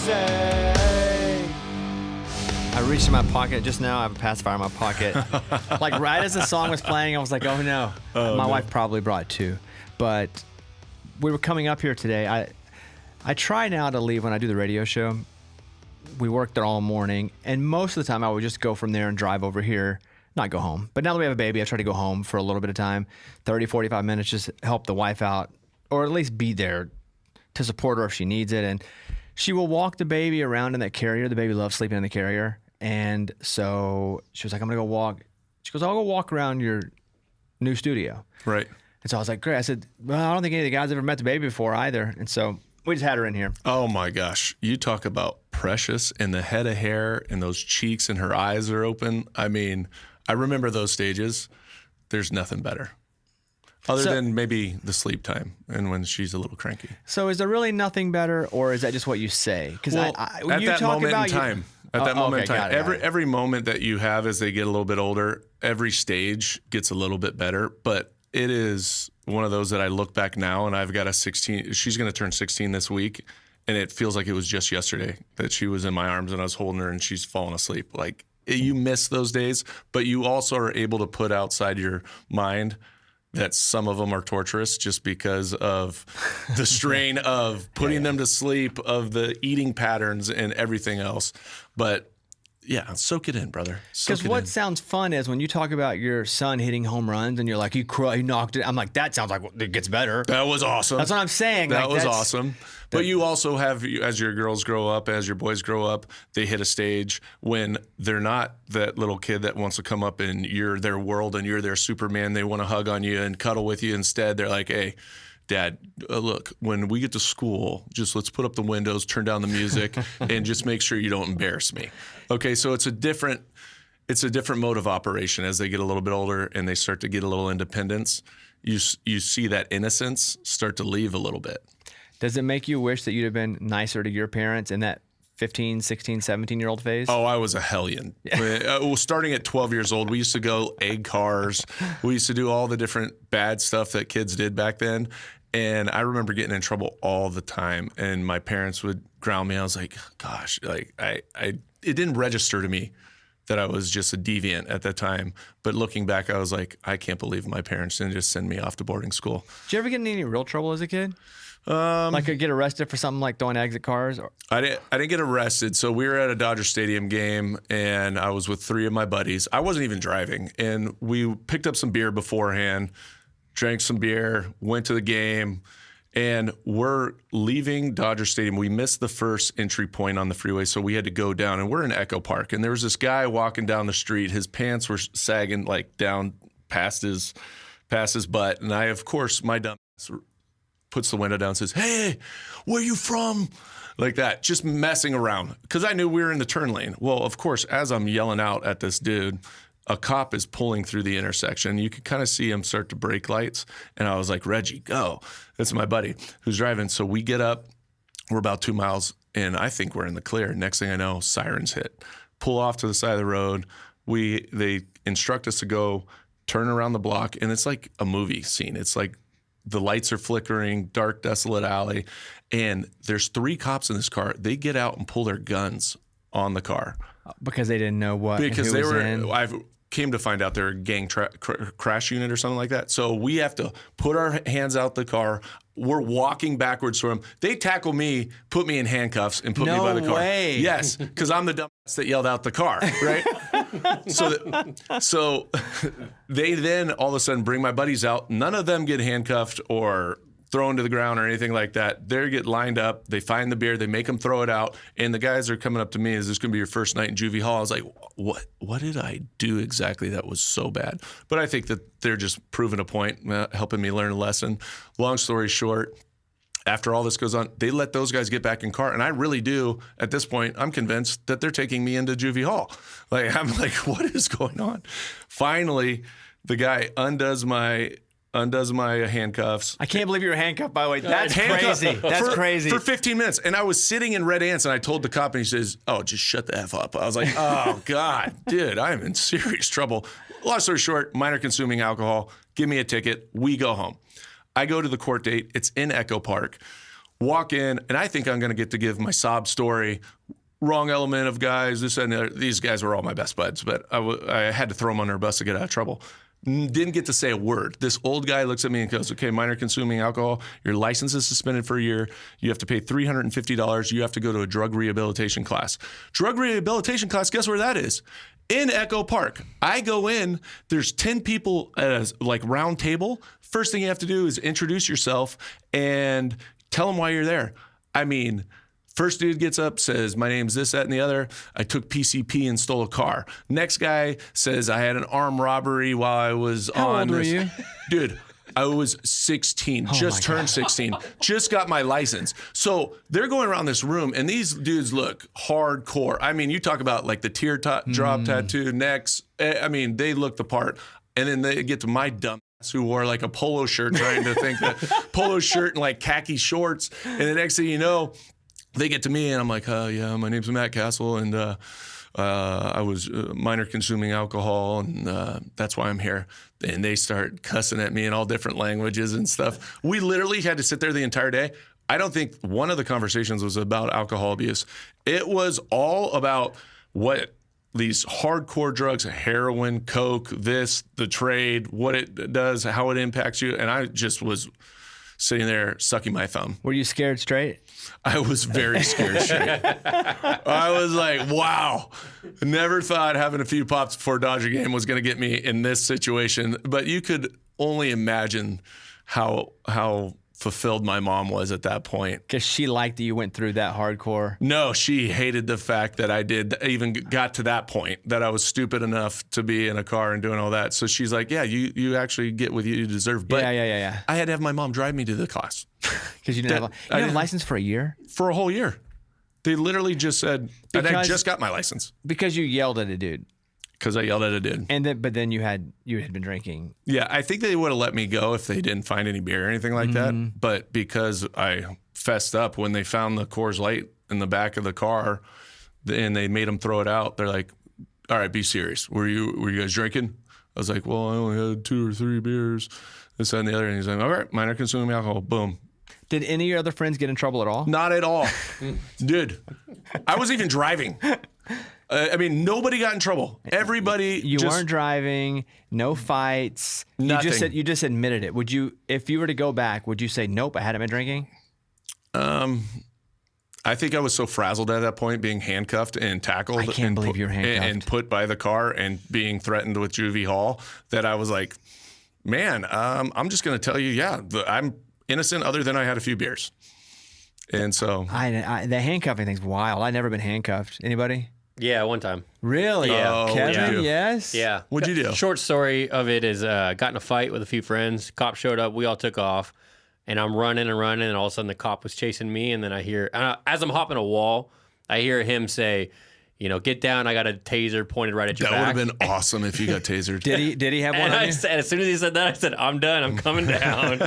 say. I reached in my pocket just now. I have a pacifier in my pocket. Like right as the song was playing, I was like, oh no. My wife probably brought two. But we were coming up here today. I try now to leave when I do the radio show. We work there all morning. And most of the time I would just go from there and drive over here. Not go home. But now that we have a baby, I try to go home for a little bit of time. 30, 45 minutes, just help the wife out. Or at least be there to support her if she needs it. And she will walk the baby around in that carrier. The baby loves sleeping in the carrier. And so she was like, I'm going to go walk. She goes, I'll go walk around your new studio. Right. And so I was like, great. I said, well, I don't think any of the guys ever met the baby before either. And so we just had her in here. Oh, my gosh. You talk about precious and the head of hair and those cheeks and her eyes are open. I mean, I remember those stages. There's nothing better. Other than maybe the sleep time and when she's a little cranky. So is there really nothing better, or is that just what you say? Because at that moment in time, every moment that you have as they get a little bit older, every stage gets a little bit better. But it is one of those that I look back now, and I've got a 16. She's going to turn 16 this week, and it feels like it was just yesterday that she was in my arms and I was holding her and she's falling asleep. Like, you miss those days, but you also are able to put outside your mind that some of them are torturous just because of the strain of putting them to sleep, of the eating patterns and everything else. But yeah, soak it in, brother. Because what sounds fun is when you talk about your son hitting home runs and you're like, he knocked it. I'm like, that sounds like it gets better. That was awesome. That's what I'm saying. That was awesome. But you also have, as your girls grow up, as your boys grow up, they hit a stage when they're not that little kid that wants to come up and you're their world and you're their Superman. They want to hug on you and cuddle with you. Instead, they're like, hey, Dad, look, when we get to school, just let's put up the windows, turn down the music, and just make sure you don't embarrass me. Okay, so it's a different mode of operation as they get a little bit older and they start to get a little independence. You see that innocence start to leave a little bit. Does it make you wish that you'd have been nicer to your parents in that 15, 16, 17-year-old phase? Oh, I was a hellion. Starting at 12 years old, we used to go egg cars. We used to do all the different bad stuff that kids did back then. And I remember getting in trouble all the time. And my parents would ground me. I was like, gosh, like it didn't register to me that I was just a deviant at that time. But looking back, I was like, I can't believe my parents didn't just send me off to boarding school. Did you ever get in any real trouble as a kid? Like get arrested for something like throwing eggs at cars? I didn't get arrested. So we were at a Dodger Stadium game, and I was with three of my buddies. I wasn't even driving, and we picked up some beer beforehand, drank some beer, went to the game, and we're leaving Dodger Stadium. We missed the first entry point on the freeway, so we had to go down, and we're in Echo Park, and there was this guy walking down the street. His pants were sagging like down past his butt, and I, of course, my dumb ass puts the window down and says, hey, where you from? Like that, just messing around. Because I knew we were in the turn lane. Well, of course, as I'm yelling out at this dude, a cop is pulling through the intersection. You could kind of see him start to brake lights. And I was like, Reggie, go. That's my buddy who's driving. So we get up. We're about 2 miles, and I think we're in the clear. Next thing I know, sirens hit. Pull off to the side of the road. They instruct us to go turn around the block, and it's like a movie scene. It's like the lights are flickering, dark, desolate alley, and there's 3 cops in this car. They get out and pull their guns on the car. Because they didn't know what because they were in. I came to find out they're a gang crash unit or something like that. So we have to put our hands out the car. We're walking backwards from them. They tackle me, put me in handcuffs, and put me by the car. No way. Yes, because I'm the dumbass that yelled out the car, right? So they then all of a sudden bring my buddies out. None of them get handcuffed or thrown to the ground or anything like that. They get lined up. They find the beer. They make them throw it out. And the guys are coming up to me, is this going to be your first night in juvie hall? I was like, what did I do exactly that was so bad? But I think that they're just proving a point, helping me learn a lesson. Long story short, after all this goes on, they let those guys get back in car. And I really do, at this point, I'm convinced that they're taking me into juvie hall. Like, I'm like, what is going on? Finally, the guy undoes my handcuffs. I can't believe you were handcuffed, by the way. That's crazy. That's crazy. For 15 minutes. And I was sitting in Red Ants, and I told the cop, and he says, oh, just shut the F up. I was like, oh, God, dude, I'm in serious trouble. Long story short, minor consuming alcohol. Give me a ticket. We go home. I go to the court date. It's in Echo Park. Walk in, and I think I'm going to get to give my sob story. Wrong element of guys, this and that. These guys were all my best buds, but I had to throw them under a bus to get out of trouble. Didn't get to say a word. This old guy looks at me and goes, okay, minor consuming alcohol, your license is suspended for a year. You have to pay $350. You have to go to a drug rehabilitation class. Drug rehabilitation class, guess where that is? In Echo Park. I go in, there's 10 people at a round table. First thing you have to do is introduce yourself and tell them why you're there. I mean, first dude gets up, says, my name's this, that, and the other. I took PCP and stole a car. Next guy says, I had an armed robbery while I was How on old were you? Dude, I was 16, Oh just turned 16, just got my license. So they're going around this room, and these dudes look hardcore. I mean, you talk about like the teardrop tattoo, necks. I mean, they look the part. And then they get to my dumb ass who wore like a polo shirt, trying to think that polo shirt and like khaki shorts. And the next thing you know, they get to me, and I'm like, yeah, my name's Matt Cassel, and I was minor consuming alcohol, and that's why I'm here. And they start cussing at me in all different languages and stuff. We literally had to sit there the entire day. I don't think one of the conversations was about alcohol abuse. It was all about what these hardcore drugs, heroin, coke, the trade, what it does, how it impacts you. And I just was sitting there sucking my thumb. Were you scared straight? I was very scared straight. I was like, wow. Never thought having a few pops before a Dodger game was going to get me in this situation. But you could only imagine how fulfilled my mom was at that point. Because she liked that you went through that hardcore. No, she hated the fact that I even got to that point, that I was stupid enough to be in a car and doing all that. So she's like, yeah, you actually get what you deserve. But yeah. I had to have my mom drive me to the class. Because you didn't have a license for a year? For a whole year. They literally just said, and I just got my license. Because you yelled at a dude. Because I yelled at a dude. But then you had been drinking. Yeah, I think they would have let me go if they didn't find any beer or anything like that. But because I fessed up when they found the Coors Light in the back of the car, and they made them throw it out, they're like, all right, be serious. Were you guys drinking? I was like, well, I only had 2 or 3 beers, this, that, and the other. And he's like, all right, minor consuming alcohol, boom. Did any of your other friends get in trouble at all? Not at all. Dude, I was even driving. I mean, nobody got in trouble. Everybody You weren't driving, no fights. Nothing. You just admitted it. Would you, if you were to go back, would you say, nope, I hadn't been drinking? I think I was so frazzled at that point, being handcuffed and tackled. I can't believe you were handcuffed. And put by the car and being threatened with juvie hall, that I was like, man, I'm just going to tell you, I'm innocent other than I had a few beers. And so. The handcuffing thing's wild. I've never been handcuffed. Anybody? Yeah, one time. Really? Yeah. Kevin, yes? Yeah. What'd you do? Short story of it is got in a fight with a few friends. Cop showed up. We all took off. And I'm running, and all of a sudden the cop was chasing me. And then I hear, as I'm hopping a wall, I hear him say, get down. I got a taser pointed right at your back. That would have been awesome if you got tasered. Did he have one And on I you? said, as soon as he said that, I said, I'm done. I'm coming down.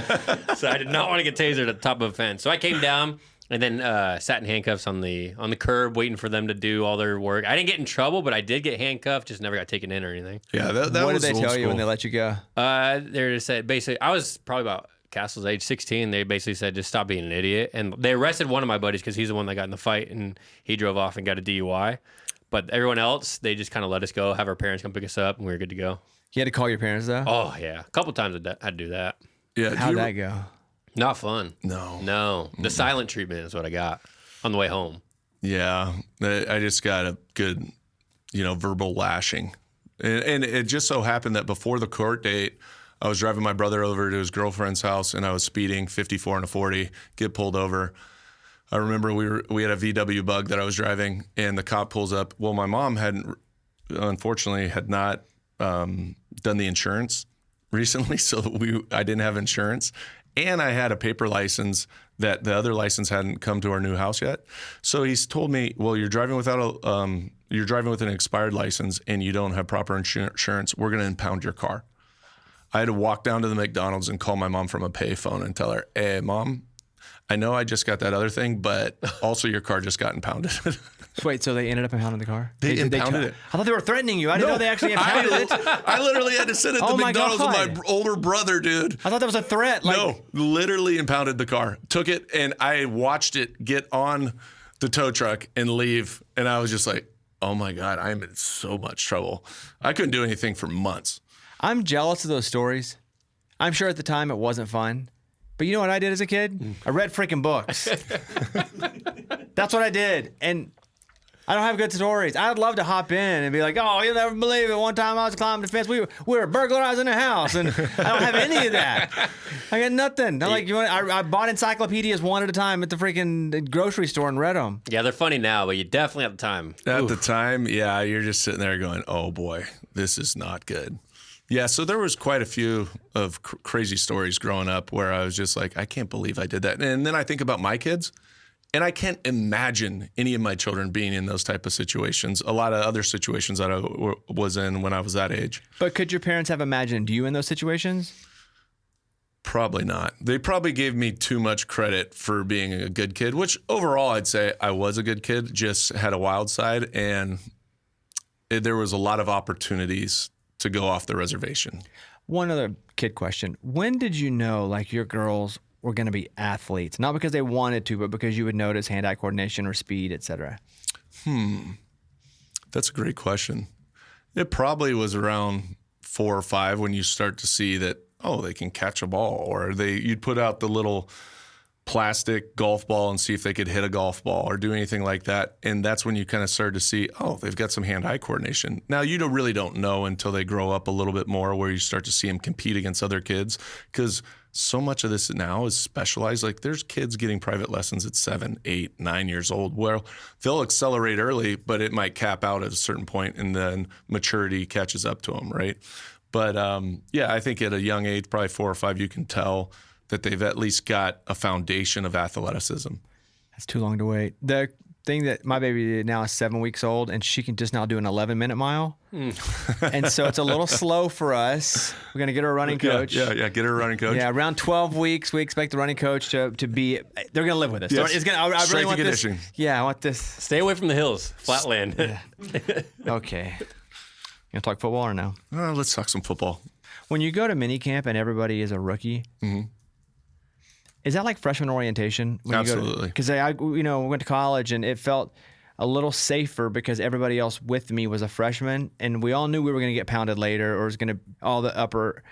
So I did not want to get tasered at the top of a fence. So I came down and then sat in handcuffs on the curb, waiting for them to do all their work. I didn't get in trouble, but I did get handcuffed. Just never got taken in or anything. Yeah, that what was did they old tell you when school. they let you go? They said basically, I was probably about Castle's age, 16. They basically said, just stop being an idiot. And they arrested one of my buddies because he's the one that got in the fight, and he drove off and got a DUI. But everyone else, they just kind of let us go, have our parents come pick us up, and we were good to go. You had to call your parents, though? Oh, yeah. A couple times I had to do that. Yeah, How'd that go? Not fun. No. The silent treatment is what I got on the way home. Yeah, I just got a good, verbal lashing. And it just so happened that before the court date, I was driving my brother over to his girlfriend's house, and I was speeding 54 and a 40, get pulled over. I remember we had a VW Bug that I was driving, and the cop pulls up. Well, my mom unfortunately had not done the insurance recently, so I didn't have insurance. And I had a paper license that the other license hadn't come to our new house yet. So he's told me, well, you're driving with an expired license and you don't have proper insurance. We're going to impound your car. I had to walk down to the McDonald's and call my mom from a payphone and tell her, hey, Mom, I know I just got that other thing, but also your car just got impounded. Wait, so they ended up impounding the car? They impounded it. I thought they were threatening you. I didn't know they actually impounded it. I literally had to sit at the McDonald's with my older brother, dude. I thought that was a threat. No, literally impounded the car. Took it, and I watched it get on the tow truck and leave, and I was just like, oh my God, I'm in so much trouble. I couldn't do anything for months. I'm jealous of those stories. I'm sure at the time it wasn't fun. But you know what I did as a kid? I read freaking books. That's what I did. And I don't have good stories. I'd love to hop in and be like, oh, you'll never believe it. One time I was climbing the fence. We were burglarizing a house. And I don't have any of that. I got nothing. I bought encyclopedias one at a time at the freaking grocery store and read them. Yeah, they're funny now, but you definitely at the time. At the time, yeah, you're just sitting there going, oh boy, this is not good. Yeah, so there was quite a few of crazy stories growing up where I was just like, I can't believe I did that. And then I think about my kids, and I can't imagine any of my children being in those type of situations. A lot of other situations that I was in when I was that age. But could your parents have imagined you in those situations? Probably not. They probably gave me too much credit for being a good kid, which overall I'd say I was a good kid, just had a wild side, and there was a lot of opportunities to go off the reservation. One other kid question. When did you know like your girls were going to be athletes? Not because they wanted to, but because you would notice hand-eye coordination or speed, et cetera. That's a great question. It probably was around 4 or 5 when you start to see that, oh, they can catch a ball, or you'd put out the little plastic golf ball and see if they could hit a golf ball or do anything like that. And that's when you kind of started to see, oh, they've got some hand-eye coordination. Now, you really don't know until they grow up a little bit more, where you start to see them compete against other kids, because so much of this now is specialized. Like, there's kids getting private lessons at 7, 8, 9 years old. Well, they'll accelerate early, but it might cap out at a certain point, and then maturity catches up to them, right? But yeah, I think at a young age, probably 4 or 5, you can tell that they've at least got a foundation of athleticism. That's too long to wait. The thing that my baby now is 7 weeks old, and she can just now do an 11-minute mile. And so it's a little slow for us. We're going to get her a running coach. Yeah, get her a running coach. Yeah, around 12 weeks, we expect the running coach to be, they're going to live with us. Yes. It's gonna, I really want this. Conditioning. Yeah, I want this. Stay away from the hills, flat land. Yeah. Okay. You want to talk football or no? Let's talk some football. When you go to minicamp and everybody is a rookie, is that like freshman orientation? Absolutely. Because I went to college and it felt a little safer because everybody else with me was a freshman, and we all knew we were going to get pounded later, or it was going to all the upper.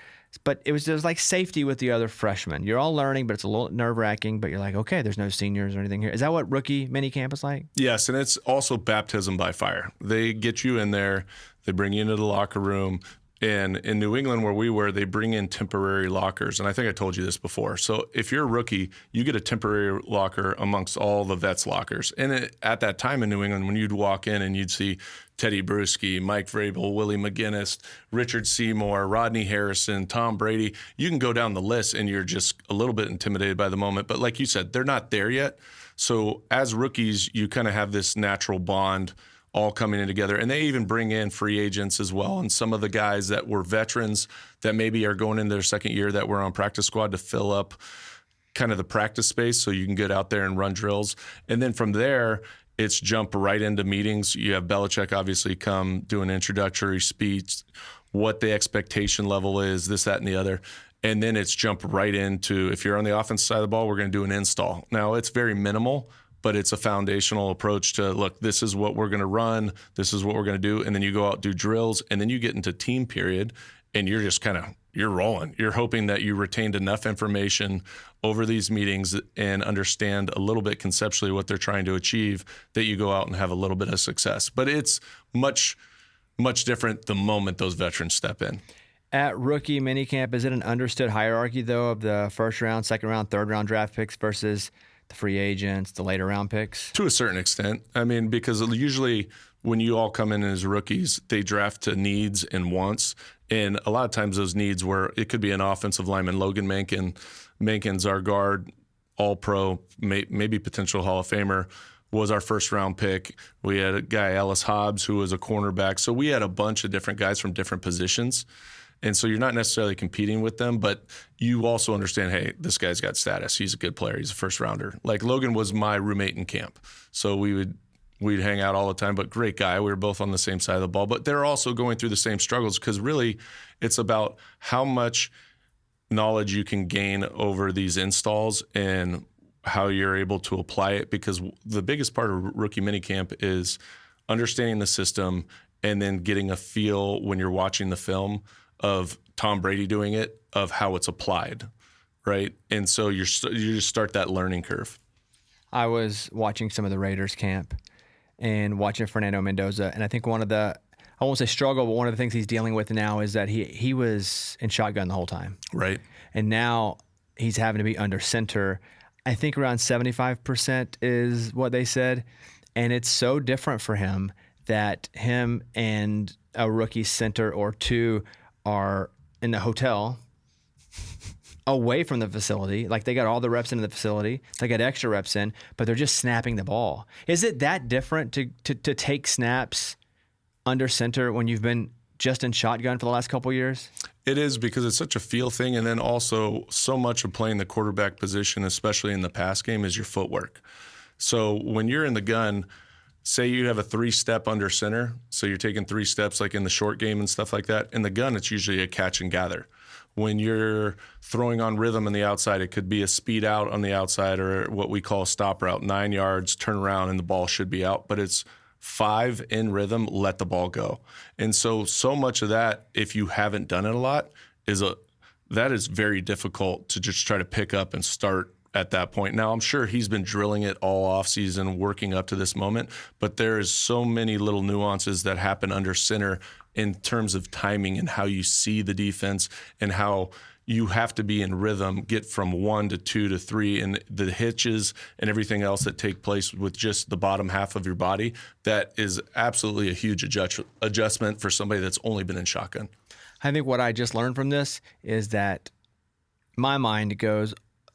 But it was just like safety with the other freshmen. You're all learning, but it's a little nerve-wracking. But you're like, okay, there's no seniors or anything here. Is that what rookie minicamp is like? Yes, and it's also baptism by fire. They get you in there. They bring you into the locker room. And in New England, where we were, they bring in temporary lockers. And I think I told you this before. So if you're a rookie, you get a temporary locker amongst all the vets' lockers. And at that time in New England, when you'd walk in and you'd see Teddy Bruschi, Mike Vrabel, Willie McGinnis, Richard Seymour, Rodney Harrison, Tom Brady, you can go down the list and you're just a little bit intimidated by the moment. But like you said, they're not there yet. So as rookies, you kind of have this natural bond all coming in together. And they even bring in free agents as well. And some of the guys that were veterans that maybe are going into their second year that were on practice squad to fill up kind of the practice space so you can get out there and run drills. And then from there, it's jump right into meetings. You have Belichick obviously come do an introductory speech, what the expectation level is, this, that, and the other. And then it's jump right into, if you're on the offensive side of the ball, we're going to do an install. Now, it's very minimal, but it's a foundational approach to, look, this is what we're going to run, this is what we're going to do, and then you go out, do drills, and then you get into team period, and you're just you're rolling. You're hoping that you retained enough information over these meetings and understand a little bit conceptually what they're trying to achieve, that you go out and have a little bit of success. But it's much, much different the moment those veterans step in. At rookie minicamp, is it an understood hierarchy, though, of the first round, second round, third round draft picks versus the free agents, the later round picks? To a certain extent. I mean, because usually when you all come in as rookies, they draft to needs and wants. And a lot of times those needs were, it could be an offensive lineman, Logan Mankin. Mankin's our guard, all-pro, maybe potential Hall of Famer, was our first round pick. We had a guy, Ellis Hobbs, who was a cornerback. So we had a bunch of different guys from different positions. And so you're not necessarily competing with them, but you also understand, hey, this guy's got status. He's a good player. He's a first rounder. Like Logan was my roommate in camp. So we'd hang out all the time, but great guy. We were both on the same side of the ball, but they're also going through the same struggles because really it's about how much knowledge you can gain over these installs and how you're able to apply it, because the biggest part of rookie minicamp is understanding the system and then getting a feel when you're watching the film of Tom Brady doing it, of how it's applied, right? And so you just start that learning curve. I was watching some of the Raiders camp and watching Fernando Mendoza, and I think one of the, I won't say struggle, but one of the things he's dealing with now is that he was in shotgun the whole time. Right. And now he's having to be under center. I think around 75% is what they said. And it's so different for him that him and a rookie center or two are in the hotel away from the facility. Like they got all the reps in the facility. They got extra reps in, but they're just snapping the ball. Is it that different to take snaps under center when you've been just in shotgun for the last couple of years? It is, because it's such a feel thing. And then also so much of playing the quarterback position, especially in the pass game, is your footwork. So when you're in the gun, say you have a 3-step under center. So you're taking 3 steps like in the short game and stuff like that. In the gun, it's usually a catch and gather. When you're throwing on rhythm on the outside, it could be a speed out on the outside or what we call a stop route, 9 yards, turn around, and the ball should be out. But it's 5 in rhythm, let the ball go. And so much of that, if you haven't done it a lot, that is very difficult to just try to pick up and start at that point. Now, I'm sure he's been drilling it all off season, working up to this moment, but there is so many little nuances that happen under center in terms of timing and how you see the defense and how you have to be in rhythm, get from 1 to 2 to 3, and the hitches and everything else that take place with just the bottom half of your body. That is absolutely a huge adjustment for somebody that's only been in shotgun. I think what I just learned from this is that my mind goes,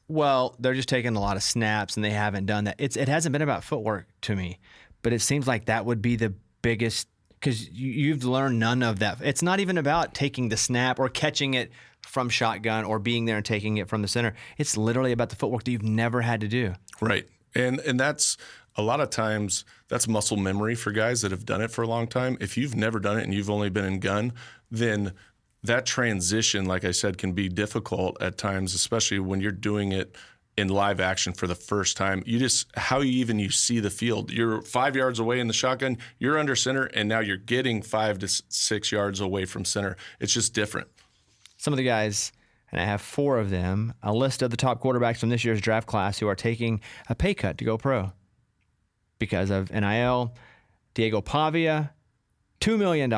well, they're just taking a lot of snaps and they haven't done that. It hasn't been about footwork to me, but it seems like that would be the biggest, because you've learned none of that. It's not even about taking the snap or catching it from shotgun or being there and taking it from the center. It's literally about the footwork that you've never had to do. Right. And that's a lot of times that's muscle memory for guys that have done it for a long time. If you've never done it and you've only been in gun, then that transition, like I said, can be difficult at times, especially when you're doing it in live action for the first time. You see the field. You're 5 yards away in the shotgun, you're under center, and now you're getting 5 to 6 yards away from center. It's just different. Some of the guys, and I have 4 of them, a list of the top quarterbacks from this year's draft class who are taking a pay cut to go pro because of NIL. Diego Pavia, $2 million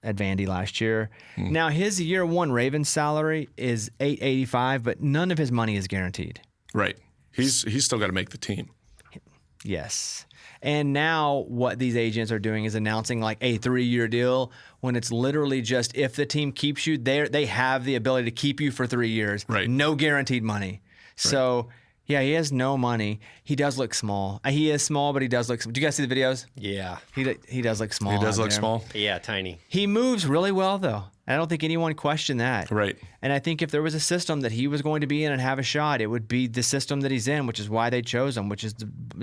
at Vandy last year. Now his year 1 Ravens salary is $885, but none of his money is guaranteed. Right. He's still got to make the team. Yes. And now what these agents are doing is announcing like a 3-year deal when it's literally just if the team keeps you there, they have the ability to keep you for 3 years. Right. No guaranteed money. So yeah, he has no money. He does look small. He is small, but he does look. Do you guys see the videos? Yeah. He does look small. He does out look there. small. Yeah, tiny. He moves really well though. I don't think anyone questioned that. Right. And I think if there was a system that he was going to be in and have a shot, it would be the system that he's in, which is why they chose him, which is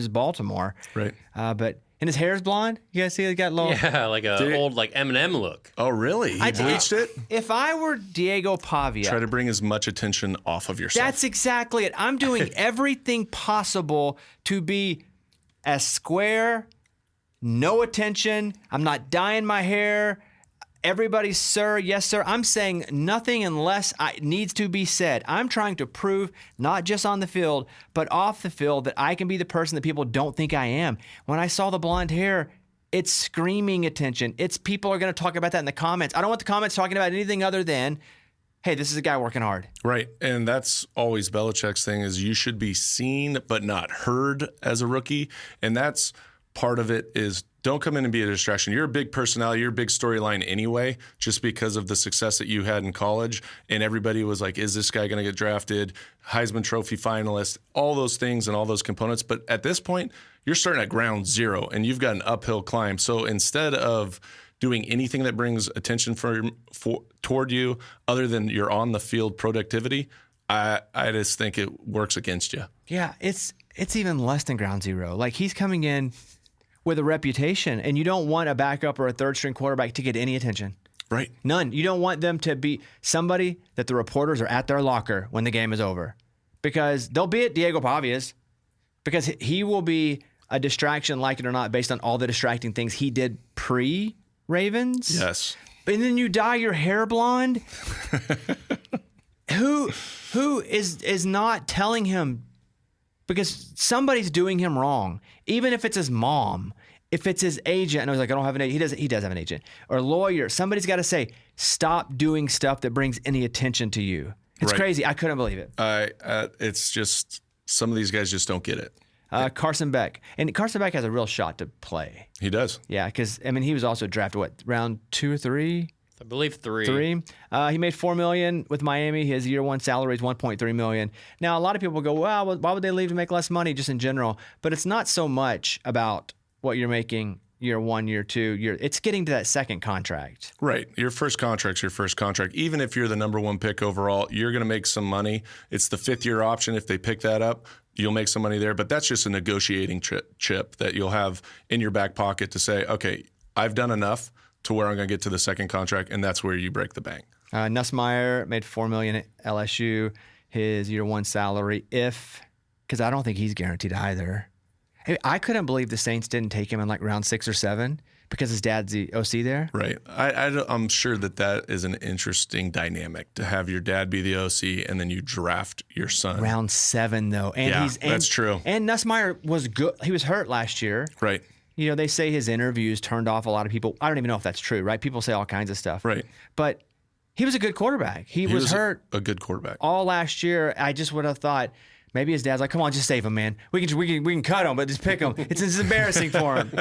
Baltimore. Right. But and his hair is blonde. You guys see he got low. Yeah, like a old like Eminem look. Oh, really? He bleached it? If I were Diego Pavia, Try to bring as much attention off of yourself. that's exactly it. I'm doing everything possible to be as square, no attention. I'm not dyeing my hair. Everybody, sir, yes, sir. I'm saying nothing unless it needs to be said. I'm trying to prove, not just on the field, but off the field, that I can be the person that people don't think I am. When I saw the blonde hair, it's screaming attention. It's people are going to talk about that in the comments. I don't want the comments talking about anything other than, hey, this is a guy working hard. Right. And that's always Belichick's thing, is you should be seen but not heard as a rookie. And that's part of it, is don't come in and be a distraction. You're a big personality. You're a big storyline anyway, just because of the success that you had in college. And everybody was like, is this guy going to get drafted? Heisman Trophy finalist, all those things and all those components. But at this point, you're starting at ground zero and you've got an uphill climb. So instead of doing anything that brings attention toward you other than your on the field productivity, I just think it works against you. Yeah, it's even less than ground zero. Like, he's coming in with a reputation, and you don't want a backup or a third string quarterback to get any attention. Right. None. You don't want them to be somebody that the reporters are at their locker when the game is over, because they'll be at Diego Pavia's, because he will be a distraction, like it or not, based on all the distracting things he did pre-Ravens. Yes. And then you dye your hair blonde. Who is not telling him, because somebody's doing him wrong, even if it's his mom, if it's his agent, and I was like, I don't have an agent. He does have an agent or lawyer. Somebody's got to say, stop doing stuff that brings any attention to you. It's crazy. I couldn't believe it. It's just, some of these guys just don't get it. Carson Beck. And Carson Beck has a real shot to play. He does. Yeah, because, I mean, he was also drafted, round 2 or 3? I believe 3. He made $4 million with Miami. His year one salary is $1.3 million. Now, a lot of people go, well, why would they leave to make less money, just in general? But it's not so much about what you're making year 1, year 2. It's getting to that second contract. Right. Your first contract's your first contract. Even if you're the number 1 pick overall, you're going to make some money. It's the 5th-year option. If they pick that up, you'll make some money there. But that's just a negotiating chip that you'll have in your back pocket to say, okay, I've done enough to where I'm going to get to the second contract, and that's where you break the bank. Nussmeier made $4 million at LSU. His year 1 salary, because I don't think he's guaranteed either. I couldn't believe the Saints didn't take him in like round 6 or 7 because his dad's the OC there. Right. I'm sure that is an interesting dynamic to have your dad be the OC and then you draft your son. Round 7 though, and that's true. And Nussmeier was good. He was hurt last year. Right. You know, they say his interviews turned off a lot of people. I don't even know if that's true, right? People say all kinds of stuff. Right. But he was a good quarterback. He was hurt a good quarterback all last year. I just would have thought maybe his dad's like, come on, just save him, man. We can cut him, but just pick him. It's embarrassing for him.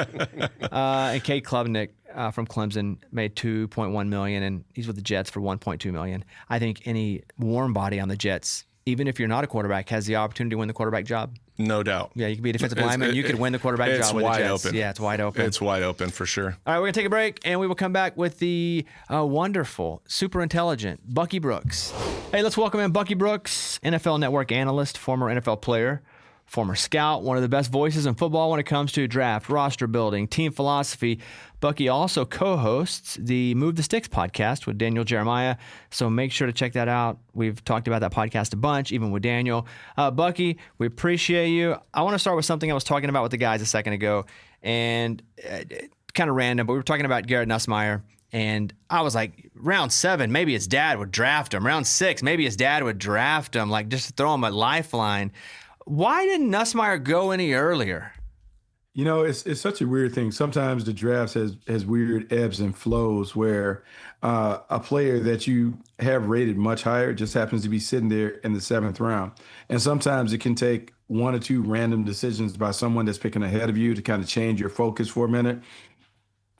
And Kate Klubnik from Clemson made $2.1 million, and he's with the Jets for $1.2 million. I think any warm body on the Jets, even if you're not a quarterback, has the opportunity to win the quarterback job. No doubt. Yeah, you could be a defensive lineman. You could win the quarterback job with the Jets. It's wide open. Yeah, it's wide open. It's wide open for sure. All right, we're going to take a break, and we will come back with the wonderful, super intelligent Bucky Brooks. Hey, let's welcome in Bucky Brooks, NFL Network analyst, former NFL player, former scout, one of the best voices in football when it comes to draft, roster building, team philosophy. Bucky also co-hosts the Move the Sticks podcast with Daniel Jeremiah, so make sure to check that out. We've talked about that podcast a bunch, even with Daniel. Bucky, we appreciate you. I want to start with something I was talking about with the guys a second ago, and kind of random, but we were talking about Garrett Nussmeier, and I was like, round 7, maybe his dad would draft him. Round 6, maybe his dad would draft him, like just throw him a lifeline. Why didn't Nussmeier go any earlier? You know, it's such a weird thing. Sometimes the drafts has weird ebbs and flows where a player that you have rated much higher just happens to be sitting there in the 7th round. And sometimes it can take 1 or 2 random decisions by someone that's picking ahead of you to kind of change your focus for a minute.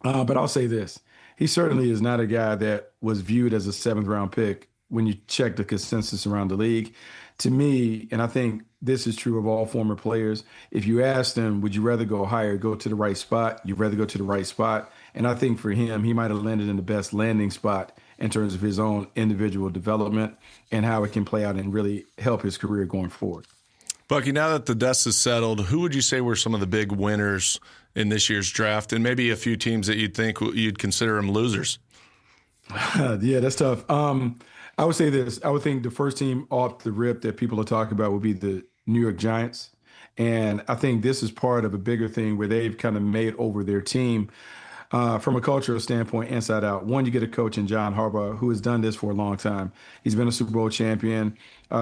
But I'll say this. He certainly is not a guy that was viewed as a 7th round pick when you check the consensus around the league. To me, and I think this is true of all former players, if you ask them, would you rather go higher, go to the right spot? You'd rather go to the right spot. And I think for him, he might have landed in the best landing spot in terms of his own individual development and how it can play out and really help his career going forward. Bucky, now that the dust is settled, who would you say were some of the big winners in this year's draft, and maybe a few teams that you'd think you'd consider them losers? Yeah, that's tough. I would say this. I would think the first team off the rip that people are talking about would be the New York Giants. And I think this is part of a bigger thing where they've kind of made over their team from a cultural standpoint, inside out. One, you get a coach in John Harbaugh who has done this for a long time. He's been a Super Bowl champion.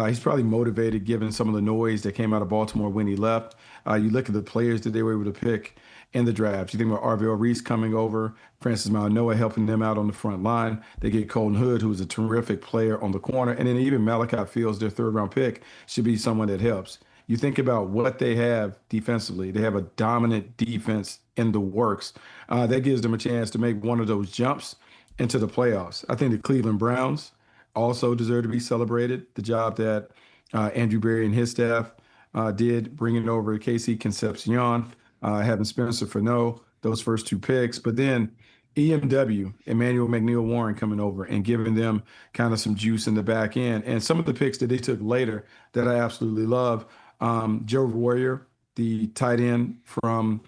He's probably motivated given some of the noise that came out of Baltimore when he left. You look at the players that they were able to pick in the draft. You think about Arvell Reese coming over, Francis Mauigoa helping them out on the front line. They get Colton Hood, who is a terrific player on the corner. And then even Malachi Fields, their 3rd-round pick, should be someone that helps. You think about what they have defensively. They have a dominant defense in the works. That gives them a chance to make one of those jumps into the playoffs. I think the Cleveland Browns also deserve to be celebrated. The job that Andrew Berry and his staff did, bringing over Casey Concepcion, having Spencer Fano, those first 2 picks. But then EMW, Emmanuel McNeil Warren, coming over and giving them kind of some juice in the back end. And some of the picks that they took later that I absolutely love. Joe Warrior, the tight end from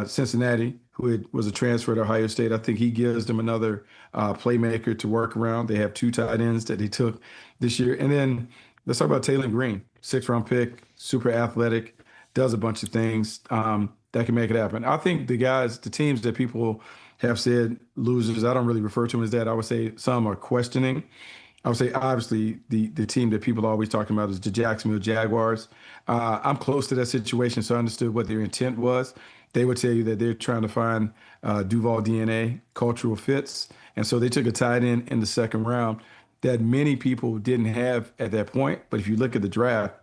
Cincinnati, was a transfer to Ohio State. I think he gives them another playmaker to work around. They have 2 tight ends that they took this year. And then let's talk about Taylor Green, 6th-round pick, super athletic, does a bunch of things that can make it happen. I think the teams that people have said losers, I don't really refer to them as that. I would say some are questioning. I would say, obviously, the team that people are always talking about is the Jacksonville Jaguars. I'm close to that situation, so I understood what their intent was. They would tell you that they're trying to find Duval DNA, cultural fits. And so they took a tight end in the 2nd round that many people didn't have at that point. But if you look at the draft,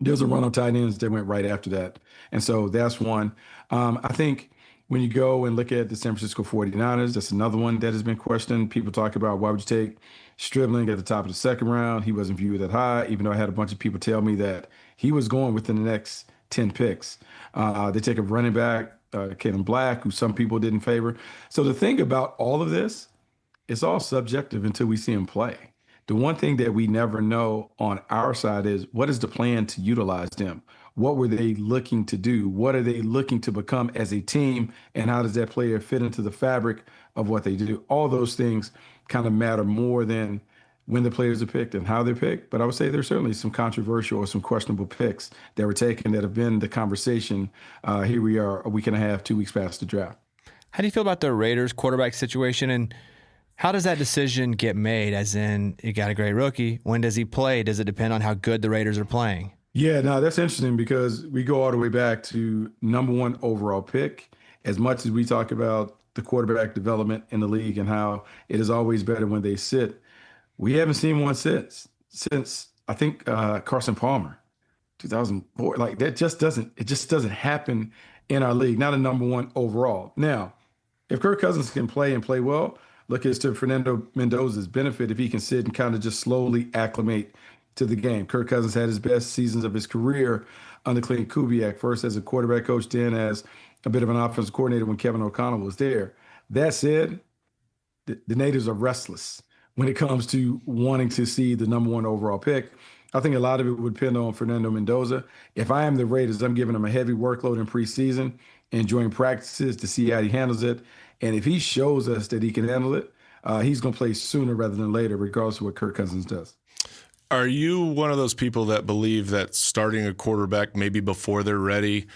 there's a run on tight ends that went right after that. And so that's one. I think when you go and look at the San Francisco 49ers, that's another one that has been questioned. People talk about, why would you take Stribling at the top of the 2nd round? He wasn't viewed that high, even though I had a bunch of people tell me that he was going within the next 10 picks. They take a running back, Kalen Black, who some people didn't favor. So the thing about all of this, it's all subjective until we see him play. The one thing that we never know on our side is, what is the plan to utilize them? What were they looking to do? What are they looking to become as a team? And how does that player fit into the fabric of what they do? All those things kind of matter more than when the players are picked and how they're picked. But I would say there's certainly some controversial or some questionable picks that were taken that have been the conversation. Here we are, a week and a half, 2 weeks past the draft. How do you feel about the Raiders quarterback situation, and how does that decision get made? As in, you got a great rookie. When does he play? Does it depend on how good the Raiders are playing? Yeah, no, that's interesting because we go all the way back to number 1 overall pick. As much as we talk about the quarterback development in the league and how it is always better when they sit, we haven't seen one since I think Carson Palmer, 2004. Like, that just doesn't happen in our league. Not a number 1 overall. Now, if Kirk Cousins can play and play well, look, it's to Fernando Mendoza's benefit if he can sit and kind of just slowly acclimate to the game. Kirk Cousins had his best seasons of his career under Clint Kubiak, first as a quarterback coach, then as a bit of an offensive coordinator when Kevin O'Connell was there. That said, the natives are restless when it comes to wanting to see the number 1 overall pick. I think a lot of it would depend on Fernando Mendoza. If I am the Raiders, I'm giving him a heavy workload in preseason, enjoying practices to see how he handles it. And if he shows us that he can handle it, he's going to play sooner rather than later, regardless of what Kirk Cousins does. Are you one of those people that believe that starting a quarterback maybe before they're ready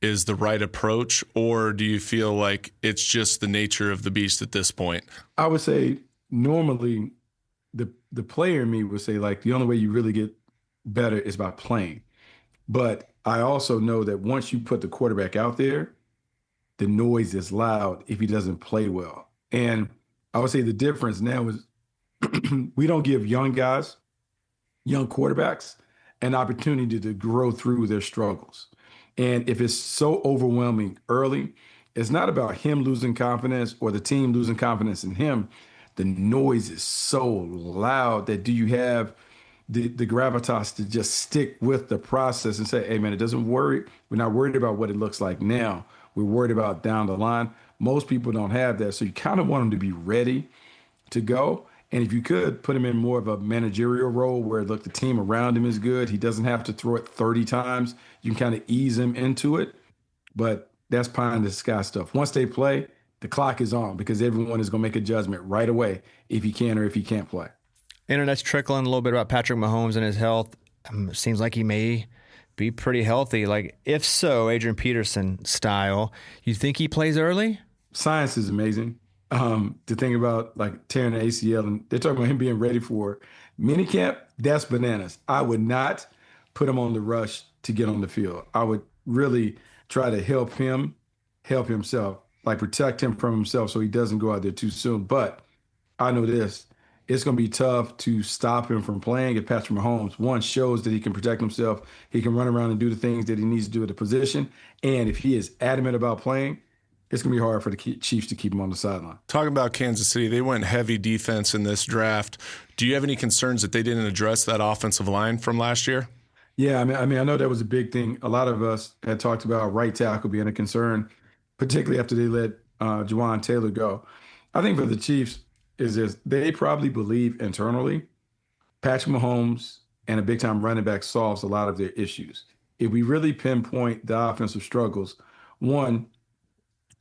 is the right approach, or do you feel like it's just the nature of the beast at this point? I would say normally the player in me would say, like, the only way you really get better is by playing. But I also know that once you put the quarterback out there, the noise is loud if he doesn't play well. And I would say the difference now is we don't give young quarterbacks, an opportunity to grow through their struggles. And if it's so overwhelming early, it's not about him losing confidence or the team losing confidence in him. The noise is so loud that do you have the gravitas to just stick with the process and say, hey, man, it doesn't worry. We're not worried about what it looks like now. We're worried about down the line. Most people don't have that. So you kind of want them to be ready to go. And if you could put him in more of a managerial role where, look, the team around him is good. He doesn't have to throw it 30 times. You can kind of ease him into it. But that's pie in the sky stuff. Once they play, the clock is on because everyone is going to make a judgment right away if he can or if he can't play. Internet's trickling a little bit about Patrick Mahomes and his health. Seems like he may be pretty healthy. Like, if so, Adrian Peterson style, you think he plays early? Science is amazing. To think about, like, tearing the ACL, and they're talking about him being ready for minicamp, that's bananas. I would not put him on the rush to get on the field. I would really try to help himself, like protect him from himself so he doesn't go out there too soon. But I know this, it's going to be tough to stop him from playing if Patrick Mahomes, one, shows that he can protect himself, he can run around and do the things that he needs to do at the position, and if he is adamant about playing, it's going to be hard for the Chiefs to keep him on the sideline. Talking about Kansas City, they went heavy defense in this draft. Do you have any concerns that they didn't address that offensive line from last year? Yeah, I mean, I know that was a big thing. A lot of us had talked about right tackle being a concern, particularly after they let Juwan Taylor go. I think for the Chiefs is this, they probably believe internally Patrick Mahomes and a big-time running back solves a lot of their issues. If we really pinpoint the offensive struggles, one,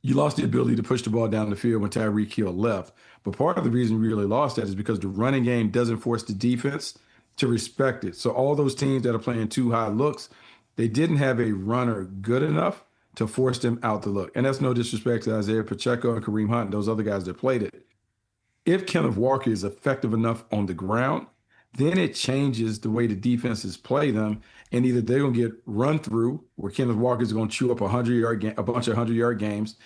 you lost the ability to push the ball down the field when Tyreek Hill left. But part of the reason we really lost that is because the running game doesn't force the defense to respect it. So all those teams that are playing too high looks, they didn't have a runner good enough to force them out the look. And that's no disrespect to Isaiah Pacheco and Kareem Hunt and those other guys that played it. If Kenneth Walker is effective enough on the ground, then it changes the way the defenses play them. And either they're going to get run through, where Kenneth Walker is going to chew up a bunch of 100-yard games,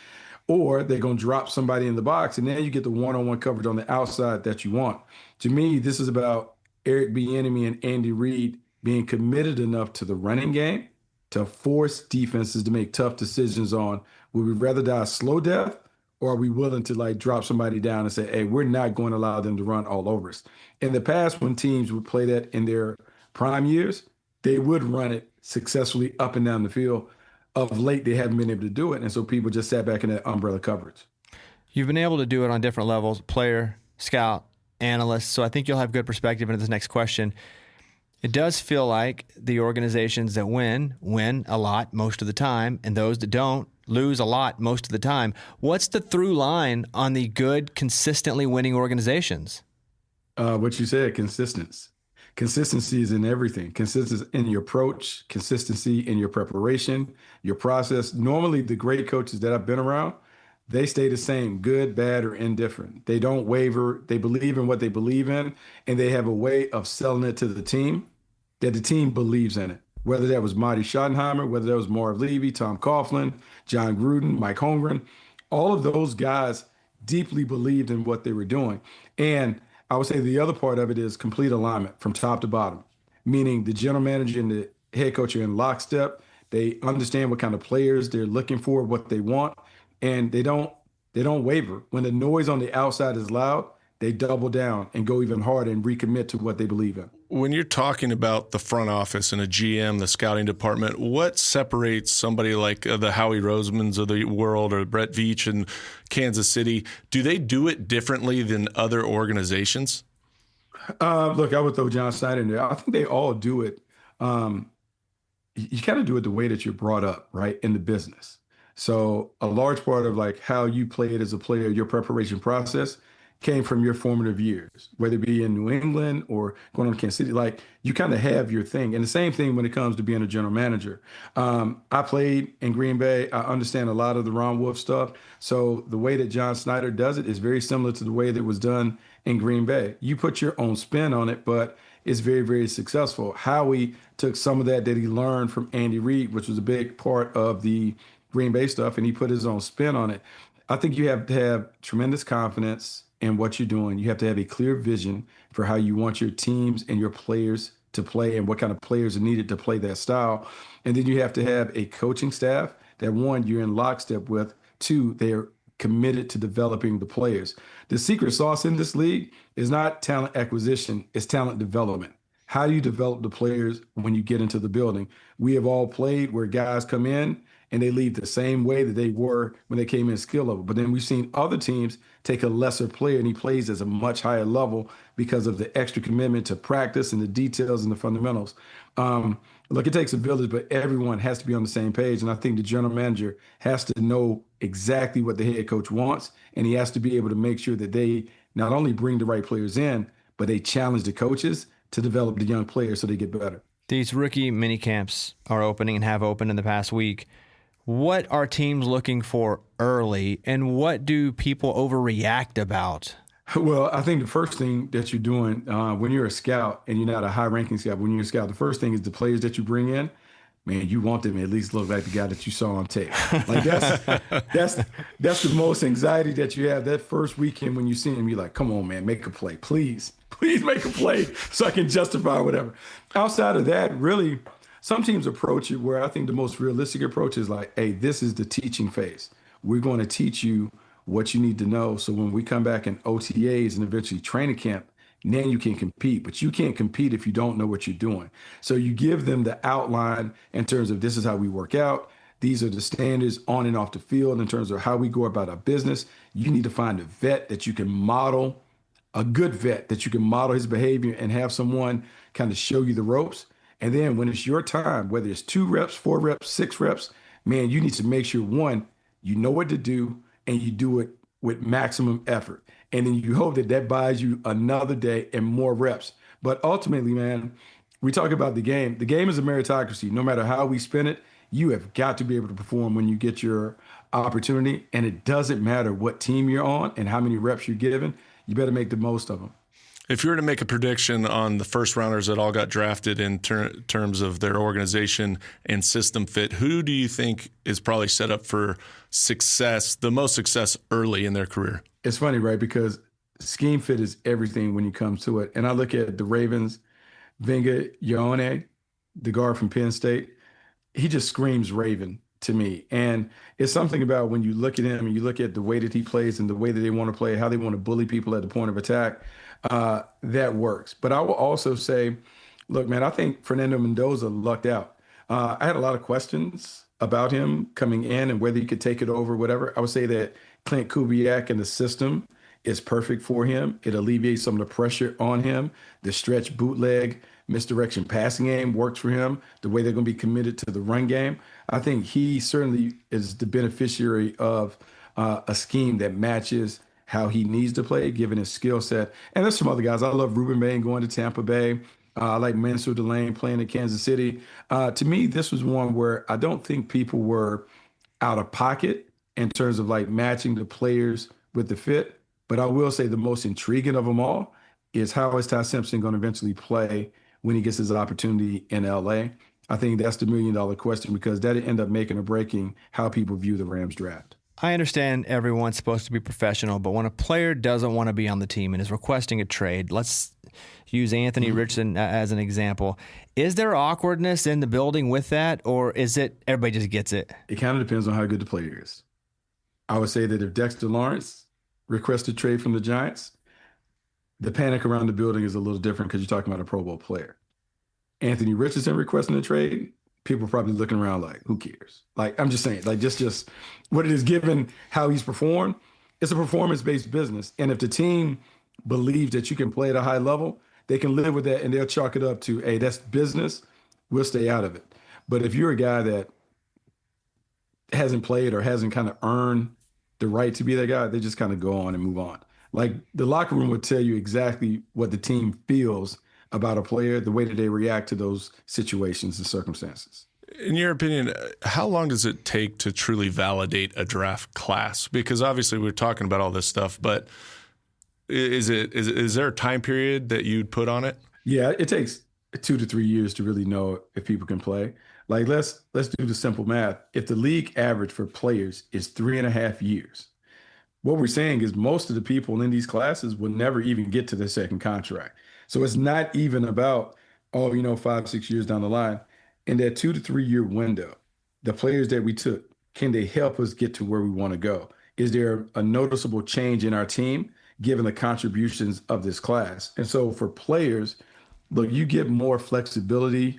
or they're going to drop somebody in the box, and then you get the one-on-one coverage on the outside that you want. To me, this is about Eric Bieniemy and Andy Reid being committed enough to the running game to force defenses to make tough decisions on, would we rather die a slow death, or are we willing to like drop somebody down and say, hey, we're not going to allow them to run all over us? In the past, when teams would play that in their prime years, they would run it successfully up and down the field. Of late, they haven't been able to do it, and so people just sat back in that umbrella coverage. You've been able to do it on different levels, player, scout, analyst, so I think you'll have good perspective into this next question. It does feel like the organizations that win a lot most of the time, and those that don't lose a lot most of the time. What's the through line on the good, consistently winning organizations? What you said, consistency. Consistency is in everything. Consistency in your approach, consistency in your preparation, your process. Normally, the great coaches that I've been around, they stay the same, good, bad, or indifferent. They don't waver. They believe in what they believe in, and they have a way of selling it to the team that the team believes in it. Whether that was Marty Schottenheimer, whether that was Marv Levy, Tom Coughlin, John Gruden, Mike Holmgren, all of those guys deeply believed in what they were doing. And I would say the other part of it is complete alignment from top to bottom, meaning the general manager and the head coach are in lockstep. They understand what kind of players they're looking for, what they want, and they don't waver. When the noise on the outside is loud, they double down and go even harder and recommit to what they believe in. When you're talking about the front office and a GM, the scouting department, what separates somebody like the Howie Rosemans of the world or Brett Veach in Kansas City? Do they do it differently than other organizations? Look, I would throw John Snyder in there. I think they all do it. You kind of do it the way that you're brought up, right, in the business. So a large part of like how you played as a player, your preparation process came from your formative years, whether it be in New England or going on to Kansas City. Like you kind of have your thing. And the same thing when it comes to being a general manager. I played in Green Bay. I understand a lot of the Ron Wolf stuff. So the way that John Snyder does it is very similar to the way that it was done in Green Bay. You put your own spin on it, but it's very, very successful. Howie took some of that he learned from Andy Reid, which was a big part of the Green Bay stuff, and he put his own spin on it. I think you have to have tremendous confidence in what you're doing. You have to have a clear vision for how you want your teams and your players to play and what kind of players are needed to play that style. And then you have to have a coaching staff that, one, you're in lockstep with, two, they're committed to developing the players. The secret sauce in this league is not talent acquisition, it's talent development. How do you develop the players when you get into the building? We have all played where guys come in and they leave the same way that they were when they came in skill level. But then we've seen other teams take a lesser player and he plays as a much higher level because of the extra commitment to practice and the details and the fundamentals. Look, it takes a village, but everyone has to be on the same page. And I think the general manager has to know exactly what the head coach wants, and he has to be able to make sure that they not only bring the right players in, but they challenge the coaches to develop the young players so they get better. These rookie minicamps are opening and have opened in the past week. What are teams looking for early, and what do people overreact about? Well, I think the first thing that you're doing when you're a scout and you're not a high-ranking scout, when you're a scout, the first thing is the players that you bring in, man, you want them to at least look like the guy that you saw on tape. Like that's the most anxiety that you have that first weekend when you see him. You're like, come on, man, make a play, please make a play so I can justify whatever. Outside of that, really, some teams approach it where I think the most realistic approach is like, hey, this is the teaching phase. We're going to teach you what you need to know. So when we come back in OTAs and eventually training camp, then you can compete, but you can't compete if you don't know what you're doing. So you give them the outline in terms of this is how we work out. These are the standards on and off the field in terms of how we go about our business. You need to find a vet that you can model, a good vet that you can model his behavior and have someone kind of show you the ropes. And then when it's your time, whether it's 2 reps, 4 reps, 6 reps, man, you need to make sure, one, you know what to do and you do it with maximum effort. And then you hope that that buys you another day and more reps. But ultimately, man, we talk about the game. The game is a meritocracy. No matter how we spin it, you have got to be able to perform when you get your opportunity. And it doesn't matter what team you're on and how many reps you're given. You better make the most of them. If you were to make a prediction on the first rounders that all got drafted in terms of their organization and system fit, who do you think is probably set up for success, the most success early in their career? It's funny, right? Because scheme fit is everything when it comes to it. And I look at the Ravens, Venga Ioane, the guard from Penn State. He just screams Raven to me. And it's something about when you look at him and you look at the way that he plays and the way that they want to play, how they want to bully people at the point of attack, that works. But I will also say, look, man, I think Fernando Mendoza lucked out. I had a lot of questions about him coming in and whether he could take it over, whatever. I would say that Clint Kubiak and the system is perfect for him. It alleviates some of the pressure on him. The stretch bootleg misdirection passing game works for him. The way they're going to be committed to the run game. I think he certainly is the beneficiary of a scheme that matches how he needs to play, given his skill set. And there's some other guys. I love Ruben Bain going to Tampa Bay. I like Mansour Delane playing in Kansas City. To me, this was one where I don't think people were out of pocket in terms of like matching the players with the fit. But I will say the most intriguing of them all is how is Ty Simpson going to eventually play when he gets his opportunity in LA? I think that's the $1 million question because that'll end up making or breaking how people view the Rams draft. I understand everyone's supposed to be professional, but when a player doesn't want to be on the team and is requesting a trade, let's use Anthony Richardson as an example. Is there awkwardness in the building with that, or is it everybody just gets it? It kind of depends on how good the player is. I would say that if Dexter Lawrence requests a trade from the Giants, the panic around the building is a little different because you're talking about a Pro Bowl player. Anthony Richardson requesting a trade, people are probably looking around like, who cares? Like, I'm just saying, like, just what it is given how he's performed. It's a performance-based business. And if the team believes that you can play at a high level, they can live with that and they'll chalk it up to, hey, that's business. We'll stay out of it. But if you're a guy that hasn't played or hasn't kind of earned the right to be that guy, they just kind of go on and move on. Like, the locker room would tell you exactly what the team feels about a player, the way that they react to those situations and circumstances. In your opinion, how long does it take to truly validate a draft class? Because obviously we're talking about all this stuff, but is there a time period that you'd put on it? Yeah, it takes 2 to 3 years to really know if people can play. Like, let's do the simple math. If the league average for players is 3.5 years, what we're saying is most of the people in these classes will never even get to their second contract. So it's not even about, 5, 6 years down the line. In that 2 to 3 year window, the players that we took, can they help us get to where we want to go? Is there a noticeable change in our team given the contributions of this class? And so for players, look, you get more flexibility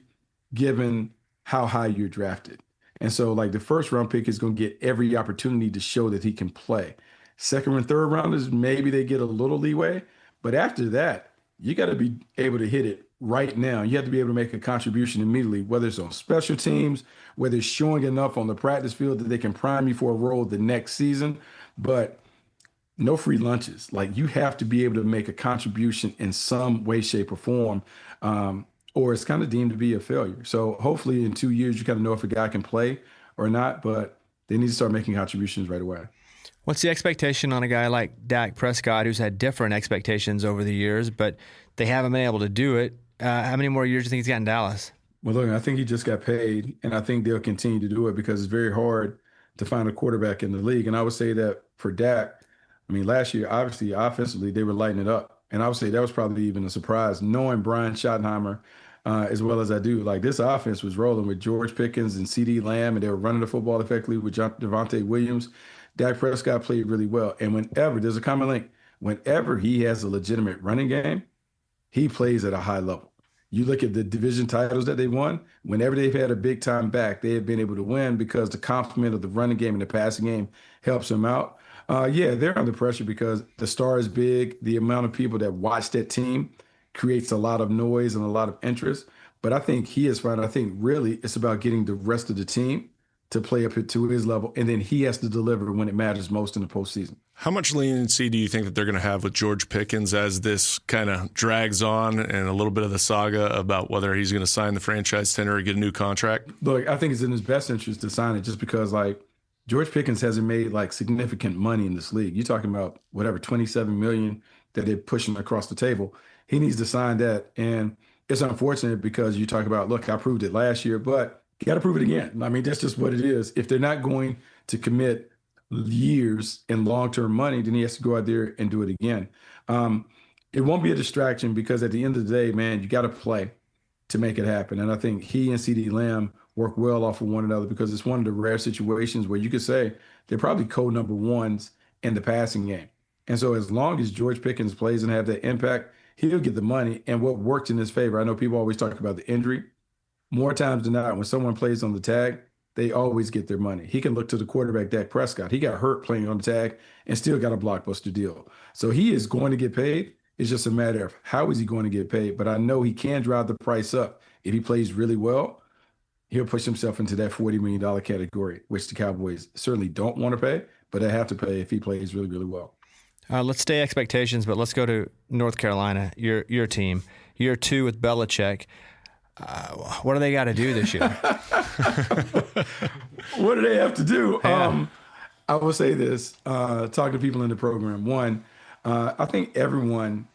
given how high you're drafted. And so like the first round pick is going to get every opportunity to show that he can play. Second and third rounders, maybe they get a little leeway, but after that, you got to be able to hit it right now. You have to be able to make a contribution immediately, whether it's on special teams, whether it's showing enough on the practice field that they can prime you for a role the next season. But no free lunches. Like, you have to be able to make a contribution in some way, shape, or form, or it's kind of deemed to be a failure. So hopefully in 2 years, you kind of know if a guy can play or not, but they need to start making contributions right away. What's the expectation on a guy like Dak Prescott, who's had different expectations over the years, but they haven't been able to do it? How many more years do you think he's got in Dallas? Well, look, I think he just got paid, and I think they'll continue to do it because it's very hard to find a quarterback in the league. And I would say that for Dak, last year, obviously, offensively, they were lighting it up. And I would say that was probably even a surprise, knowing Brian Schottenheimer as well as I do. Like, this offense was rolling with George Pickens and CeeDee Lamb, and they were running the football effectively with Devontae Williams. Dak Prescott played really well. And whenever, there's a common link, whenever he has a legitimate running game, he plays at a high level. You look at the division titles that they won, whenever they've had a big time back, they have been able to win because the complement of the running game and the passing game helps them out. Yeah, they're under pressure because the star is big. The amount of people that watch that team creates a lot of noise and a lot of interest. But I think he is fine. I think really it's about getting the rest of the team to play up to his level, and then he has to deliver when it matters most in the postseason. How much leniency do you think that they're going to have with George Pickens as this kind of drags on and a little bit of the saga about whether he's going to sign the franchise tender or get a new contract? Look, I think it's in his best interest to sign it just because, like, George Pickens hasn't made, like, significant money in this league. You're talking about, whatever, $27 million that they're pushing across the table. He needs to sign that. And it's unfortunate because you talk about, look, I proved it last year, but you got to prove it again. I mean, that's just what it is. If they're not going to commit years and long-term money, then he has to go out there and do it again. It won't be a distraction because at the end of the day, man, you got to play to make it happen. And I think he and CeeDee Lamb work well off of one another because it's one of the rare situations where you could say they're probably co-number ones in the passing game. And so as long as George Pickens plays and have that impact, he'll get the money. And what worked in his favor, I know people always talk about the injury. More times than not, when someone plays on the tag, they always get their money. He can look to the quarterback, Dak Prescott. He got hurt playing on the tag and still got a blockbuster deal. So he is going to get paid. It's just a matter of how is he going to get paid. But I know he can drive the price up. If he plays really well, he'll push himself into that $40 million category, which the Cowboys certainly don't want to pay, but they have to pay if he plays really, really well. Let's stay expectations, but let's go to North Carolina, your team. Year 2 with Belichick. What do they got to do this year? What do they have to do? Yeah. I will say this, talking to people in the program. One, I think everyone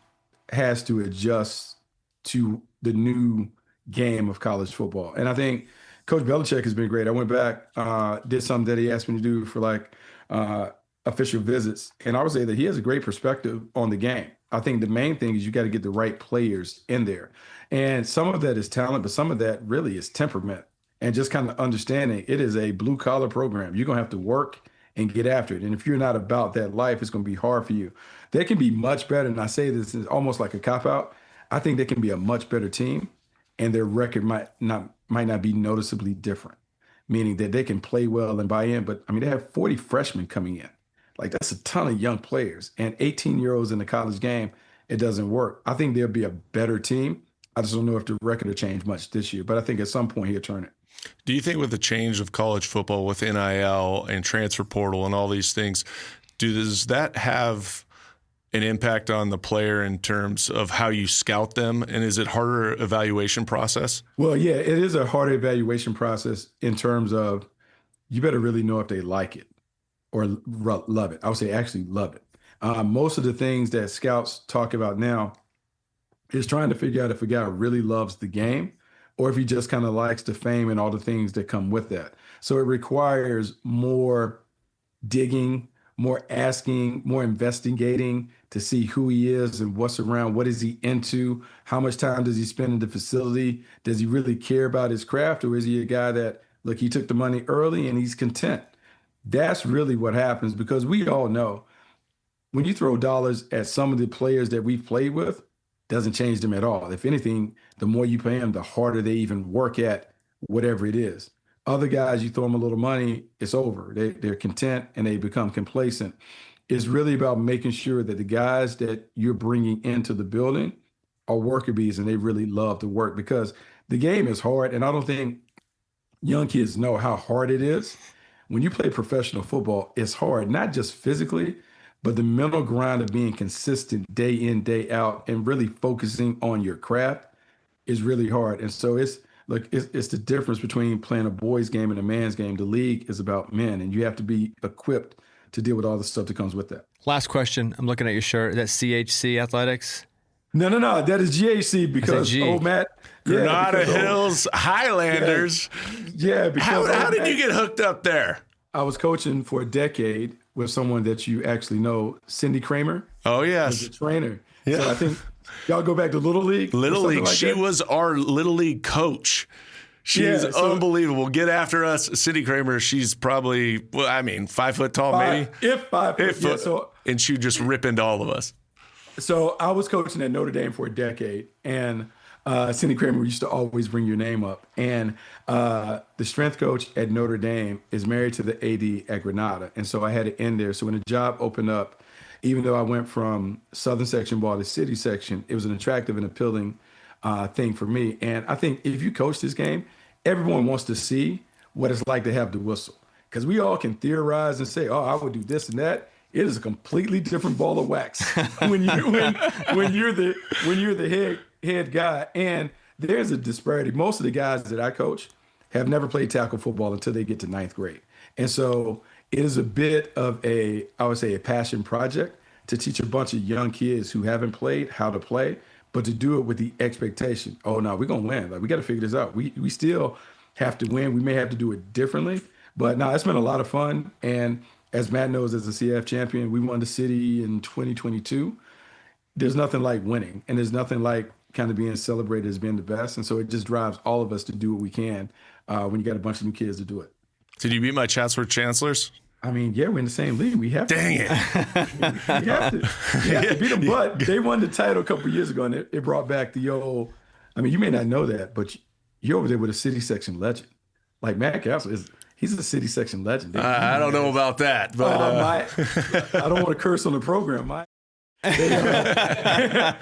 has to adjust to the new game of college football. And I think Coach Belichick has been great. I went back, did something that he asked me to do for official visits. And I would say that he has a great perspective on the game. I think the main thing is you got to get the right players in there. And some of that is talent, but some of that really is temperament and just kind of understanding it is a blue collar program. You're going to have to work and get after it. And if you're not about that life, it's going to be hard for you. They can be much better. And I say this is almost like a cop out. I think they can be a much better team and their record might not be noticeably different, meaning that they can play well and buy in. But I mean, they have 40 freshmen coming in. Like, that's a ton of young players and 18-year-olds in the college game. It doesn't work. I think they'll be a better team. I just don't know if the record will change much this year, but I think at some point he'll turn it. Do you think with the change of college football with NIL and transfer portal and all these things, does that have an impact on the player in terms of how you scout them? And is it harder evaluation process? Well, yeah, it is a harder evaluation process in terms of you better really know if they like it or love it. I would say actually love it. Most of the things that scouts talk about now is trying to figure out if a guy really loves the game or if he just kind of likes the fame and all the things that come with that. So it requires more digging, more asking, more investigating to see who he is and what's around, what is he into, how much time does he spend in the facility, does he really care about his craft, or is he a guy that, look, he took the money early and he's content? That's really what happens because we all know when you throw dollars at some of the players that we've played with, doesn't change them at all. If anything, the more you pay them, the harder they even work at whatever it is. Other guys, you throw them a little money, it's over. They're content and they become complacent. It's really about making sure that the guys that you're bringing into the building are worker bees and they really love to work because the game is hard. And I don't think young kids know how hard it is. When you play professional football, it's hard, not just physically, but the mental grind of being consistent day in, day out, and really focusing on your craft is really hard. And so it's the difference between playing a boys game and a man's game. The league is about men, and you have to be equipped to deal with all the stuff that comes with that. Last question. I'm looking at your shirt. That's CHC Athletics? No. That is GHC because old Matt. Granada Hills Highlanders. Yeah. Because how did you get hooked up there? I was coaching for a decade with someone that you actually know, Cindy Kramer. Oh, yes. Was a trainer. Yeah. So I think y'all go back to Little League. Little League. Like she was our Little League coach. She's unbelievable. Get after us. Cindy Kramer, she's probably, 5 foot tall, maybe? If 5 foot. Yeah, and she would just rip into all of us. So I was coaching at Notre Dame for a decade. And Cindy Kramer used to always bring your name up. And the strength coach at Notre Dame is married to the AD at Granada. And so I had it in there. So when the job opened up, even though I went from Southern section ball to city section, it was an attractive and appealing thing for me. And I think if you coach this game, everyone wants to see what it's like to have the whistle. Because we all can theorize and say, oh, I would do this and that. It is a completely different ball of wax when you're the head guy. And there's a disparity. Most of the guys that I coach have never played tackle football until they get to ninth grade. And so it is a bit of I would say a passion project to teach a bunch of young kids who haven't played how to play, but to do it with the expectation, oh no, we're gonna win. Like we gotta figure this out. We still have to win. We may have to do it differently, but no, it's been a lot of fun. And as Matt knows, as a CF champion, we won the city in 2022. There's nothing like winning, and there's nothing like kind of being celebrated as being the best. And so it just drives all of us to do what we can when you got a bunch of new kids to do it. Did you beat my Chatsworth Chancellors? I mean, yeah, we're in the same league. We have to. Dang it. We have to beat them. But they won the title a couple of years ago, and it brought back the old. I mean, you may not know that, but you're over there with a city section legend. Like Matt Cassel he's a city section legend. I don't know about that, but I don't want to curse on the program. Yeah,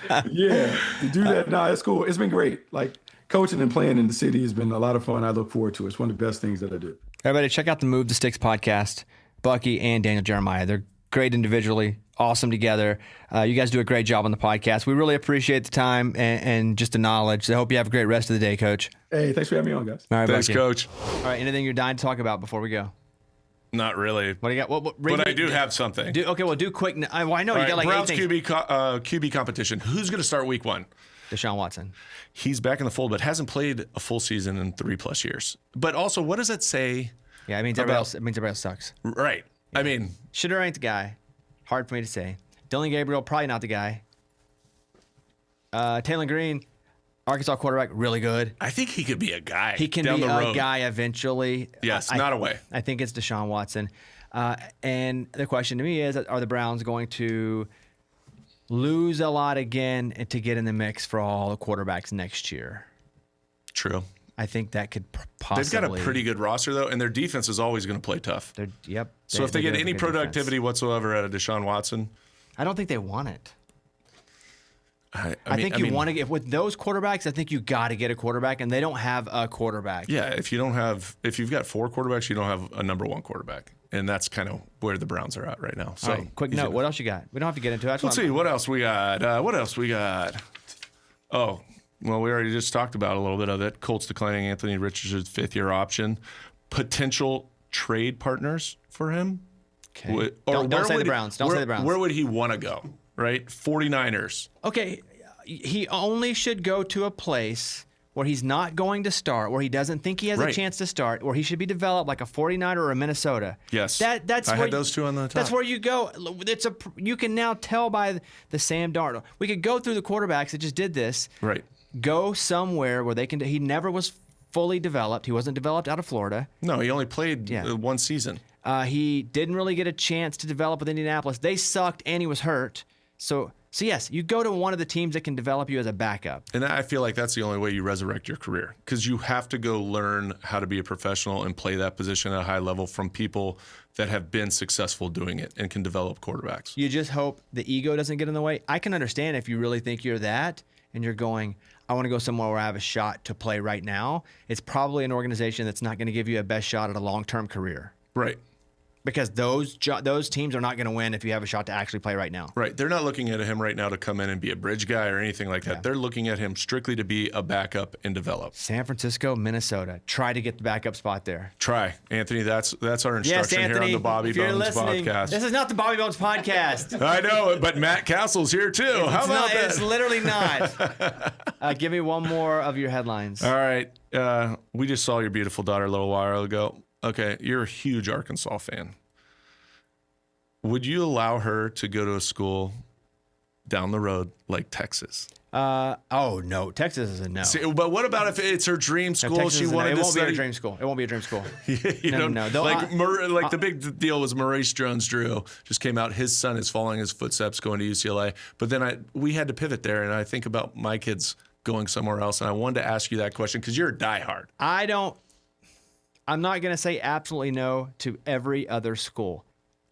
to do that. No, it's cool. It's been great. Like coaching and playing in the city has been a lot of fun. I look forward to it. It's one of the best things that I do. Everybody, check out the Move the Sticks podcast. Bucky and Daniel Jeremiah. They're great individually, awesome together. You guys do a great job on the podcast. We really appreciate the time and just the knowledge. I hope you have a great rest of the day, Coach. Hey, thanks for having me on, guys. All right, thanks, Bucky. Coach. All right, anything you're dying to talk about before we go? Not really. What do you got? But I do have something. Do quick. I know you got like Browns 8 things. QB competition. Who's going to start week 1? Deshaun Watson. He's back in the fold, but hasn't played a full season in 3+ years. But also, what does that say? Yeah, it means everybody else sucks. Right. I mean, Shedeur ain't the guy. Hard for me to say. Dylan Gabriel, probably not the guy. Taylor Green, Arkansas quarterback, really good. I think he could be a guy. He can down be the road. a guy eventually. Yes, not away. I think it's Deshaun Watson. And the question to me is, are the Browns going to lose a lot again and to get in the mix for all the quarterbacks next year? True. I think that could possibly. They've got a pretty good roster, though, and their defense is always going to play tough. Yep. So if they get do have any a good defense. productivity whatsoever out of Deshaun Watson, I don't think they want it. I think you want to get with those quarterbacks. I think you got to get a quarterback, and they don't have a quarterback. Yeah, if you've got 4 quarterbacks, you don't have a number 1 quarterback, and that's kind of where the Browns are at right now. So, all right, quick note: what else you got? We don't have to get into it. Let's see what else we got. Oh, well, we already just talked about a little bit of it. Colts declining Anthony Richardson's 5th-year option. Potential trade partners for him. Okay. Don't say the Browns. Don't say the Browns. Where would he want to go? Right, 49ers. Okay, he only should go to a place where he's not going to start, where he doesn't think he has a chance to start, where he should be developed like a 49er or a Minnesota. Yes, that's I where had those two on the top. That's where you go. You can now tell by the Sam Darnold. We could go through the quarterbacks that just did this. Right. Go somewhere where they can. He never was fully developed. He wasn't developed out of Florida. No, he only played 1 season. He didn't really get a chance to develop with Indianapolis. They sucked, and he was hurt. So yes, you go to one of the teams that can develop you as a backup. And I feel like that's the only way you resurrect your career, because you have to go learn how to be a professional and play that position at a high level from people that have been successful doing it and can develop quarterbacks. You just hope the ego doesn't get in the way. I can understand if you really think you're that and you're going, I want to go somewhere where I have a shot to play right now. It's probably an organization that's not going to give you a best shot at a long-term career. Right. Because those teams are not going to win if you have a shot to actually play right now. Right. They're not looking at him right now to come in and be a bridge guy or anything like that. Yeah. They're looking at him strictly to be a backup and develop. San Francisco, Minnesota. Try to get the backup spot there. Try. Anthony, that's our instruction here on the Bobby Bones podcast. This is not the Bobby Bones podcast. I know, but Matt Cassel's here too. How about that? It's literally not. Give me one more of your headlines. All right. We just saw your beautiful daughter a little while ago. Okay, you're a huge Arkansas fan. Would you allow her to go to a school down the road like Texas? Oh no, Texas is a no. See, but what about if it's her dream school? No, She wanted to study. It won't be a dream school. It won't be a dream school. No. Like the big deal was Maurice Jones-Drew just came out. His son is following his footsteps, going to UCLA. But then we had to pivot there, and I think about my kids going somewhere else. And I wanted to ask you that question because you're a diehard. I'm not going to say absolutely no to every other school,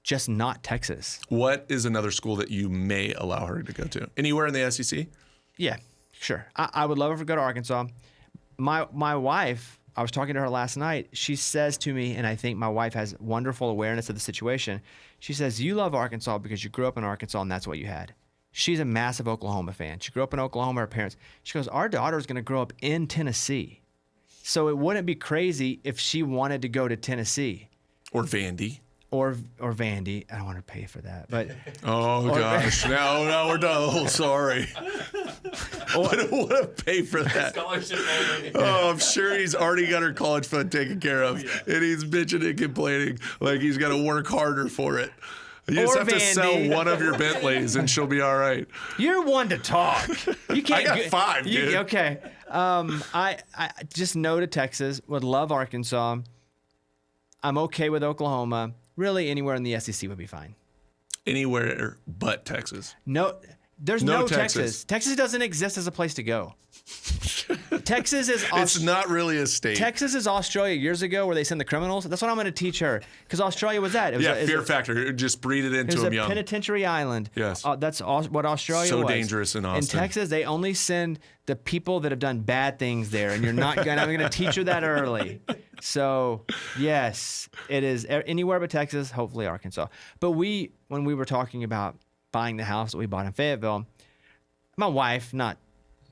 just not Texas. What is another school that you may allow her to go to? Anywhere in the SEC? Yeah, sure. I would love her to go to Arkansas. My wife, I was talking to her last night. She says to me, and I think my wife has wonderful awareness of the situation. She says, you love Arkansas because you grew up in Arkansas and that's what you had. She's a massive Oklahoma fan. She grew up in Oklahoma, her parents. She goes, our daughter is going to grow up in Tennessee. So it wouldn't be crazy if she wanted to go to Tennessee. Or Vandy. Or Vandy. I don't want to pay for that. But gosh. No, we're done. Oh, sorry. I don't want to pay for that. Scholarship only. Oh, I'm sure he's already got her college fund taken care of. Yeah. And he's bitching and complaining like he's got to work harder for it. You just have to sell one of your Bentleys and she'll be all right. You're one to talk. You can't. I got 5, dude. Okay. I just no to Texas. Would love Arkansas. I'm okay with Oklahoma. Really, anywhere in the SEC would be fine. Anywhere but Texas. No, there's no Texas. Texas doesn't exist as a place to go. Texas is. It's not really a state. Texas is Australia years ago, where they send the criminals. That's what I'm going to teach her, because Australia was that. It was fear factor. Just breed it into them young. It was a penitentiary island. Yes, that's what Australia was. So dangerous in Austin. In Texas, they only send the people that have done bad things there, and you're not going. I'm going to teach her that early. So yes, it is anywhere but Texas. Hopefully Arkansas. But when we were talking about buying the house that we bought in Fayetteville, my wife not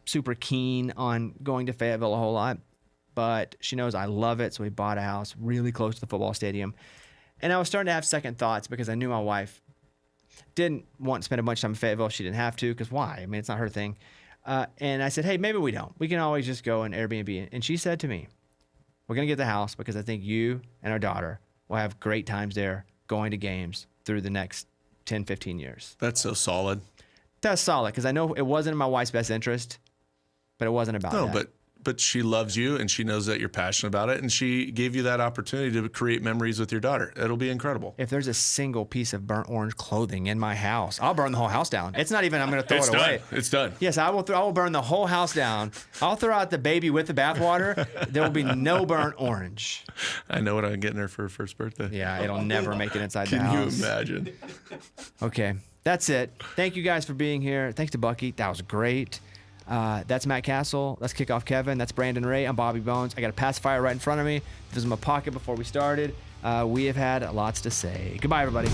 super keen on going to Fayetteville a whole lot, but she knows I love it. So we bought a house really close to the football stadium. And I was starting to have second thoughts because I knew my wife didn't want to spend a bunch of time in Fayetteville. She didn't have to, because why? I mean, it's not her thing. And I said, hey, maybe we don't. We can always just go and Airbnb. And she said to me, we're going to get the house because I think you and our daughter will have great times there going to games through the next 10, 15 years. That's so solid. That's solid, because I know it wasn't in my wife's best interest. But it wasn't about that. No, but she loves you and she knows that you're passionate about it, and she gave you that opportunity to create memories with your daughter. It'll be incredible. If there's a single piece of burnt orange clothing in my house, I'll burn the whole house down. It's not even I'm going to throw it away. It's done. Yes, I will burn the whole house down. I'll throw out the baby with the bathwater. There will be no burnt orange. I know what I'm getting her for her first birthday. Yeah, it'll never make it inside the Can house. you imagine? Okay, that's it. Thank you guys for being here. Thanks to Bucky. That was great. That's Matt Cassel. That's Kickoff Kevin. That's Brandon Ray. I'm Bobby Bones. I got a pacifier right in front of me. This is my pocket before we started. We have had lots to say. Goodbye, everybody.